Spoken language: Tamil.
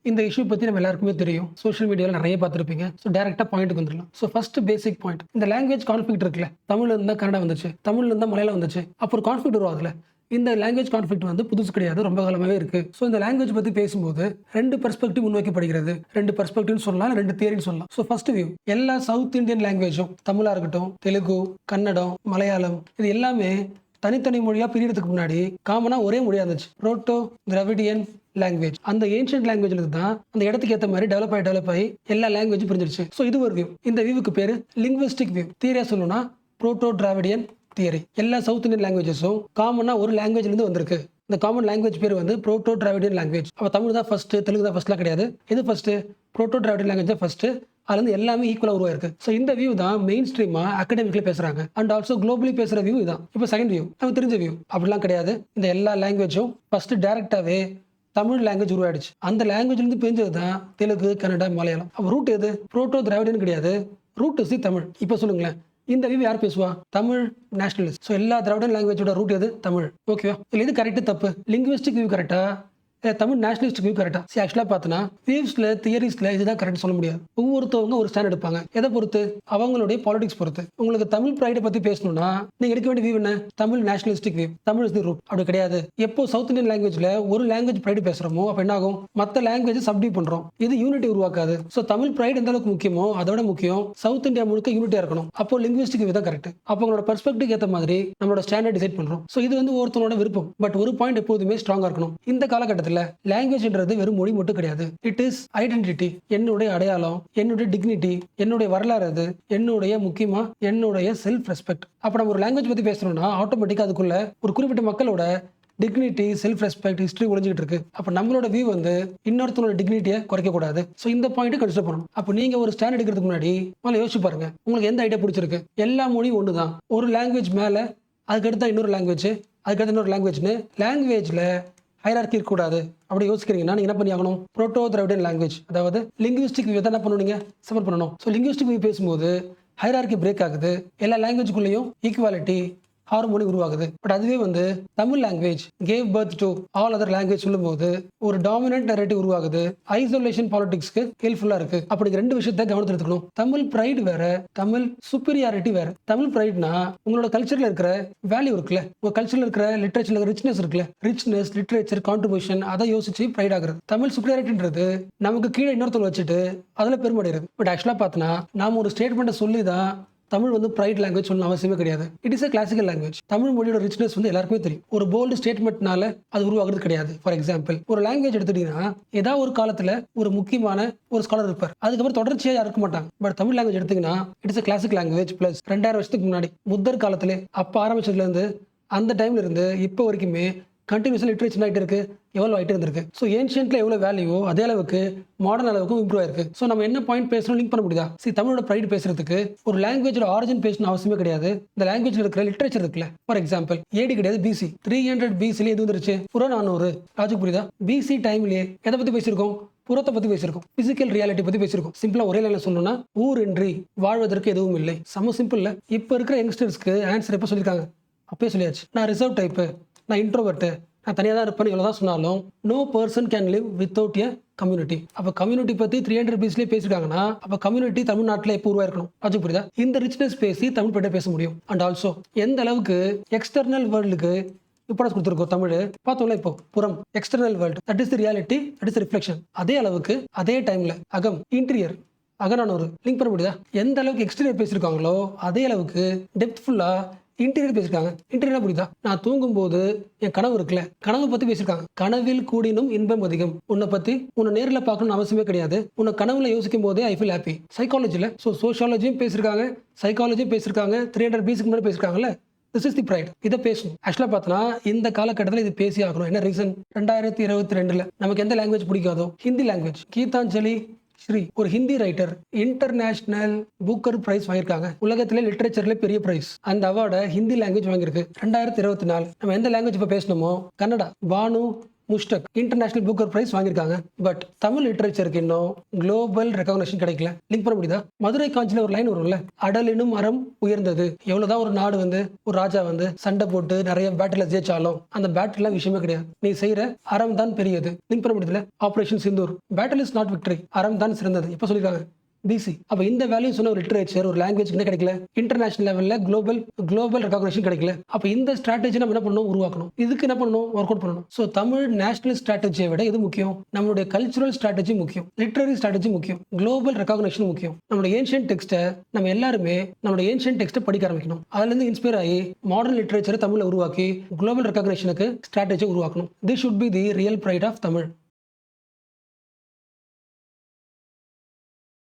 இந்த இஷ்யூ பத்தி நம்ம எல்லாருக்குமே தெரியும். சோசியல் மீடியால நெறைய பார்த்திருப்பீங்க. டைரக்ட்டா பாயிண்ட்க்கு வந்துரலாம். ஃபர்ஸ்ட் பேசிக் பாயிண்ட். இந்த லாங்குவேஜ் கான்ஃப்ளிக்ட் இருக்குல்ல. தமிழ்ல இருந்து தான் கன்னடா வந்துச்சு. தமிழ்ல இருந்து தான் மலையாளம் வந்துச்சு. அப்போ ஒரு கான்ஃப்ளிக்ட் உருவாகுதுல்ல. இந்த லாங்குவேஜ் கான்ஃப்ளிக்ட் வந்து புதுசு கிடையாது. ரொம்ப காலமாவே இருக்கு. இந்த லாங்குவேஜ் பத்தி பேசும்போது 2 பெர்ஸ்பெக்டிவ் முன்வைக்கப்படுகிறது. 2 பெர்ஸ்பெக்டிவ்னு சொல்லலாம். 2 தியரின்னு சொல்லலாம். First view. எல்லா சவுத் இந்தியன் லாங்குவேஜும் தமிழா இருக்கட்டும், தெலுங்கு, கன்னடம், மலையாளம் இது எல்லாமே தனித்தனி மொழியா பிரியறதுக்கு முன்னாடி காமனா ஒரே மொழியா இருந்துச்சு. Proto Dravidian language. அந்த ஏன்ஷியன்ட் லாங்குவேஜ்ல இருந்து தான் அந்த இடத்துக்கு ஏத்த மாதிரி டெவலப் ஆகி எல்லா லாங்குவேஜும் பிரிஞ்சிருச்சு. இது ஒரு வியூ. இந்த வியூவுக்கு பேரு லிங்குவிஸ்டிக் வியூ. தியரியா சொல்லணும்னா புரோட்டோ டிராவிடியன் தியரி. எல்லா சவுத் இந்தியன் லாங்குவேஜஸும் காமனா ஒரு லாங்குவேஜ்ல இருந்து வந்திருக்கு. இந்த காமன் லாங்குவேஜ் பேர் வந்து புரோட்டோ டிராவிடியன் லாங்குவேஜ். அப்ப தமிழ் தான் ஃபர்ஸ்ட், தெலுங்கு தான் ஃபர்ஸ்ட்லாம் கிடையாது. எது ஃபர்ஸ்ட்? புரோட்டோ டிராவிடியன் லாங்குவேஜ் தான் ஃபர்ஸ்ட். அதுல இருந்து எல்லாமே ஈக்குவலா உருவாயிருக்கு. இந்த வியூ தான் மெயின் ஸ்ட்ரீமா அகாடமிக்ல பேசுறாங்க. அண்ட் ஆல்சோ குளோபலி பேசுற வியூ இதான். இப்போ செகண்ட் வியூ நமக்கு தெரிஞ்ச வியூ. அப்படிலாம் கிடையாது. இந்த எல்லா லாங்குவேஜும் ஃபர்ஸ்ட் டைரக்டாவே தமிழ் லாங்குவேஜ் உருவாயிடுச்சு. அந்த லாங்குவேஜ்ல இருந்து பிரிஞ்சது தான் தெலுங்கு, கன்னடா, மலையாளம். அப்ப ரூட் எது? புரோட்டோ திராவிடியன் கிடையாது. Root is Tamil. இப்போ சொல்லுங்களேன், இந்த வியூ யார் பேசுவா? தமிழ் நேஷனலிஸ்ட். எல்லா திராவிடன் லாங்குவேஜோட ரூட் எது? தமிழ். ஓகேவா? இல்ல இது கரெக்ட் தப்பு? லிங்குவிஸ்டிக் வியூ கரெக்டா? தமிழ் நேஷனலிஸ்ட் வியூ கரெக்டா? ஆக்சுவலா பார்த்தனா வியூஸ்ல தியரிஸ்ல இதுதான் கரெக்ட் சொல்ல முடியாது. ஒவ்வொருத்தவங்க ஒரு ஸ்டாண்ட் எடுப்பாங்க. எதை பொறுத்து? அவங்களுடைய பாலிடிக்ஸ் பொறுத்து. உங்களுக்கு தமிழ் பிரைட பத்தி பேசணும்னா நீங்க எடுக்க வேண்டிய வியூ என்ன? Tamil nationalistic view. Tamil is the root. அப்படி கிடையாது. எப்போ சவுத் இந்தியன் லாங்குவேஜ்ல ஒரு லாங்குவேஜ் பிரைடு பேசுறோமோ அப்ப என்ன ஆகும்? மத்த லாங்குவேஜ் சப்டிவ் பண்றோம். இது யூனிட்டி உருவாக்காது. தமிழ் பிரைடு எந்த அளவுக்கு முக்கியமோ அதோட முக்கியம் சவுத் இந்தியா முழுக்க யூனிட்டியா இருக்கணும். அப்போ லிங்குவிஸ்டிக் வியூ தான் கரெக்ட். அப்போ உங்களோட பெர்ஸ்பெக்டிவ் ஏத்த மாதிரி நம்மளோட ஸ்டாண்டர்ட் டிசைட் பண்றோம். இது வந்து ஒருத்தனோட விருப்பம். பட் ஒரு பாயிண்ட் எப்போதுமே ஸ்ட்ராங்கா இருக்கணும். இந்த காலகட்டத்தில் லாங்குவேஜ்ன்றது வெறும் மொழி மட்டும் கிடையாது. It is identity. என்னுடைய அடையாளம், என்னுடைய டிக்னிட்டி, என்னுடைய வரலாறு, அது என்னுடைய முக்கியமா என்னுடைய செல்ஃப் ரெஸ்பெக்ட். அப்ப நம்ம ஒரு லாங்குவேஜ் பத்தி பேசுறோம்னா ஆட்டோமேட்டிக்கா அதுக்குள்ள ஒரு குறிப்பிட்ட மக்களோட டிக்னிட்டி, செல்ஃப் ரெஸ்பெக்ட், ஹிஸ்டரி ஒளிஞ்சிட்டு இருக்கு. அப்ப நம்மளோட வியூ வந்து இன்னொருத்தனோட டிக்னிட்டியை குறைக்க கூடாது. இந்த பாயிண்ட் கன்சிடர் பண்ணணும். அப்ப நீங்க ஒரு ஸ்டாண்ட் எடுக்கிறதுக்கு முன்னாடி முதல்ல யோசிச்சு பாருங்க, உங்களுக்கு எந்த ஐடியா பிடிச்சிருக்கு? எல்லா மொழியும் ஒண்ணுதான். ஒரு லாங்குவேஜ் மேல அதுக்கடுத்து இன்னொரு லாங்குவேஜ், அதுக்கடுத்து இன்னொரு லாங்குவேஜ்னு லாங்குவேஜ்ல ஹைரார்கி இருக்கக்கூடாது. அப்படி யோசிக்கிறீங்கன்னா நீங்க என்ன பண்ணி ஆகணும்? புரோட்டோ திராவிடியன் லாங்குவேஜ், அதாவது லிங்குவிஸ்டிக் வியூ என்ன பண்ணணும்? சப்போர்ட் பண்ணணும். லிங்குவிஸ்டிக் வியூ பேசும்போது ஹைரார்கி பிரேக் ஆகுது. எல்லா லாங்குவேஜ்குள்ளேயும் ஈக்குவாலிட்டி, ஹார்மோனி உருவாகுது. பட் அதுவே வந்து Tamil language cave birth to all other language சொல்லும்போது ஒரு டாமினன்ட் நரேட்டிவ் உருவாகுது. ஐசோலேஷன் பாலிடிக்ஸ்க்கு ஹெல்ப்ஃபுல்லா இருக்கு. அப்படி 2 விஷயத்தை கவனத்தில் எடுத்துக்கணும். தமிழ் பிரைட் வேற, தமிழ் சுப்பீரியாரிட்டி வேற. தமிழ் பிரைட்னா உங்களோட கல்ச்சர்ல இருக்கிற வேல்யூ இருக்குல்ல, உங்க கல்ச்சர்ல இருக்கிற லிட்ரேச்சர்ல ரிச்னஸ் இருக்குல்ல, ரிச்னஸ், லிட்ரேச்சர், கான்ட்ரிபியூஷன், அதை யோசிச்சு பிரைட் ஆகுறது. தமிழ் சுப்பீரியாரிட்டின்றது நமக்கு கீழே இன்னொருத்தர் வச்சுட்டு அதுல பெருமடைகிறது. பட் ஆக்சுவலா பார்த்தனா நாம ஒரு ஸ்டேட்மெண்ட்டை சொல்லி தான் தமிழ் வந்து பிரைட் லாங்குவேஜ் சொல்லணும் அவசியமே கிடையாது. It is a classical language. Tamil மொழியோட ரிச்னஸ் வந்து எல்லாருக்குமே தெரியும். ஒரு போல்டு ஸ்டேட்மெண்ட்னால அது உருவாகிறது கிடையாது. ஃபார் எக்ஸாம்பிள், ஒரு லாங்குவேஜ் எடுத்துட்டீங்கன்னா ஏதாவது ஒரு காலத்துல ஒரு முக்கியமான ஒரு ஸ்காலர் இருப்பார். அதுக்கப்புறம் தொடர்ச்சியா இருக்க மாட்டாங்க. பட் தமிழ் லாங்குவேஜ் எடுத்தீங்கன்னா it is a classic language. Plus 2000 வருஷத்துக்கு முன்னாடி புத்தர் காலத்திலே அப்ப ஆரம்பிச்சதுல இருந்து அந்த டைம்ல இருந்து இப்போ வரைக்குமே கண்டினியூஸா லிட்ரேச்சர் ஆகிட்டு இருக்கு, எவ்வளவு ஆகிட்டு இருந்திருக்கு. ஏன்ஷியன்ட்ல எவ்வளவு வேல்யூ அதே அளவுக்கு மாடர்ன் அளவுக்கும் இம்ப்ரூவ் ஆயிருக்கு. நம்ம என்ன பாயிண்ட் பேசணும் லிங்க் பண்ண முடியுதா? தமிழோட பிரைட் பேசுறதுக்கு ஒரு லாங்குவேஜோட ஆரிஜின் பேசணும் அவசியமே கிடையாது. இந்த லாங்குவேஜ்ல இருக்கிற லிட்ரேச்சர் இருக்குல்ல, ஃபார் எக்ஸாம்பிள் ஏடி கிடையாது, பிசி 300 பிசில எது வந்துருச்சு? புறநானூறு. லாஜிக் புரியுதா? பிசி டைம்லயே எதை பத்தி பேசியிருக்கோம்? புறத்தை பத்தி பேசியிருக்கோம், பிசிக்கல் ரியாலிட்டி பத்தி பேசியிருக்கோம். சிம்பிளா ஒரே லைன்ல சொல்லணும்னா ஊர் இன்றி வாழ்வதற்கு எதுவும் இல்லை. சம சிம்பிள்ல. இப்ப இருக்கிற யங்ஸ்டர்ஸ்க்கு ஆன்சர் எப்ப சொல்லியிருக்காங்க? அப்பயே சொல்லியாச்சு. நான் ரிசர்வ் டைப், நான் இன்ட்ரோவர்ட், நான் தனியாக தான் இருப்பேன், இவ்வளவுதான் சொன்னாலும் no person can live without a community. அப்ப கம்யூனிட்டி பத்தி 300 பிசிலே பேசிருக்காங்கன்னா அப்ப கம்யூனிட்டி தமிழ்நாட்டில் எப்போ உருவாயிருக்கணும்? அது புரியுதா? இந்த ரிச்னஸ் பேசி தமிழ் பற்றி பேச முடியும். அண்ட் ஆல்சோ எந்த அளவுக்கு எக்ஸ்டர்னல் வேர்ல்டுக்கு இம்பார்ட்டன்ஸ் கொடுத்துருக்கோம் தமிழ் பார்த்தோம்ல. இப்போ புறம், external world, that is the reality, that is reflection. அதே அளவுக்கு அதே டைம்ல அகம், இன்டீரியர், அகநானூறு லிங்க் பண்ண முடியுதா? எந்த அளவுக்கு எக்ஸ்டீரியர் பேசியிருக்காங்களோ அதே அளவுக்கு டெப்த்ஃபுல்லா இன்டீரியர் பேசிருக்காங்க. இன்டீரியர் புரியுதா? நான் தூங்கும் போது என் கனவு இருக்குல்ல, கனவு பத்தி பேசிருக்காங்க. கனவில் கூடினும் இன்பம் அதிகம். உன்னை பத்தி உன்னை நேரில் பார்க்கணும்னு அவசியமே கிடையாது. உன்னை கனவுல யோசிக்கும் போதே ஐ ஃபீல் ஹாப்பி. சைக்காலஜில சோஷியாலஜியும் பேசிருக்காங்க, சைக்காலஜியும் பேசிருக்காங்க. 300 பிசிக்கு முன்னாடி பேசிருக்காங்கல்ல. This is the bright. இதை பேசணும். ஆக்சுவலா பார்த்தனா இந்த காலகட்டத்தில் இது பேசி ஆகணும். என்ன ரீசன்? 2022 நமக்கு எந்த லாங்குவேஜ் பிடிக்காதோ ஹிந்தி லாங்குவேஜ். கீதாஞ்சலி ஸ்ரீ ஒரு Hindi writer international Booker prize வாங்கியிருக்காங்க. உலகத்திலே லிட்டரேச்சர்ல பெரிய பிரைஸ். அந்த அவார்டை ஹிந்தி லாங்குவேஜ் வாங்கியிருக்கு 2024. நம்ம எந்த லாங்குவேஜ் இப்ப பேசணுமோ Kannada. Banu Mushtaq international Booker prize வாங்கியிருக்காங்க. பட் தமிழ் லிட்ரேச்சருக்கு இன்னும் குளோபல் ரெகக்னேஷன் கிடைக்கல. லிங்க் பண்ண முடியுதா? மதுரை காஞ்சில ஒரு லைன் வரும்ல, அடலினும் அறம் உயர்ந்தது. எவ்வளவுதான் ஒரு நாடு ஒரு ராஜா சண்டை போட்டு நிறைய பேட்டில் ஜெயிச்சாலும் அந்த பேட்டில் விஷயமே கிடையாது. நீ செய்யற அறம் தான் பெரியது. லிங்க் பண்ண முடியுதுல? Operation Sindoor, battle is not victory, அறம் தான் சிறந்தது. எப்ப சொல்லிருக்காங்க? பிசி. அப்ப இந்த வேல்யூ சொன்ன ஒரு லிட்ரேச்சர், ஒரு லாங்குவேஜ் என்ன கிடைக்கல? இன்டர்நேஷனல் லெவல்ல குளோபல் ரெகக்னேஷன் கிடைக்கல. அப்ப இந்த ஸ்ட்ராட்டஜி நம்ம என்ன பண்ணணும்? உருவாக்கணும். இதுக்கு என்ன பண்ணணும்? ஒர்க் அவுட் பண்ணணும். சோ தமிழ் நேஷனல் ஸ்ட்ராட்டஜியை விட இது முக்கியம். நம்மளுடைய கல்ச்சுரல் ஸ்ட்ராட்டஜி முக்கியம், லிட்டரரி ஸ்ட்ராட்டஜி முக்கியம், குளோபல் ரெகக்னேஷன் முக்கியம். நம்மளுடைய ஏன்ஷியன்ட் டெக்ஸ்ட்டை நம்ம எல்லாருமே நம்மளுடைய ஏன்ஷியன்ட் டெக்ஸ்ட்டை படிக்க ஆரம்பிக்கணும். அதுல இருந்து இன்ஸ்பயர் ஆகி மாடர்ன் லிட்ரேச்சரை தமிழ்ல உருவாக்கி குளோபல் ரெகக்னேஷனுக்கு ஸ்ட்ராட்டஜி உருவாக்கணும். This should be the real pride of Tamil.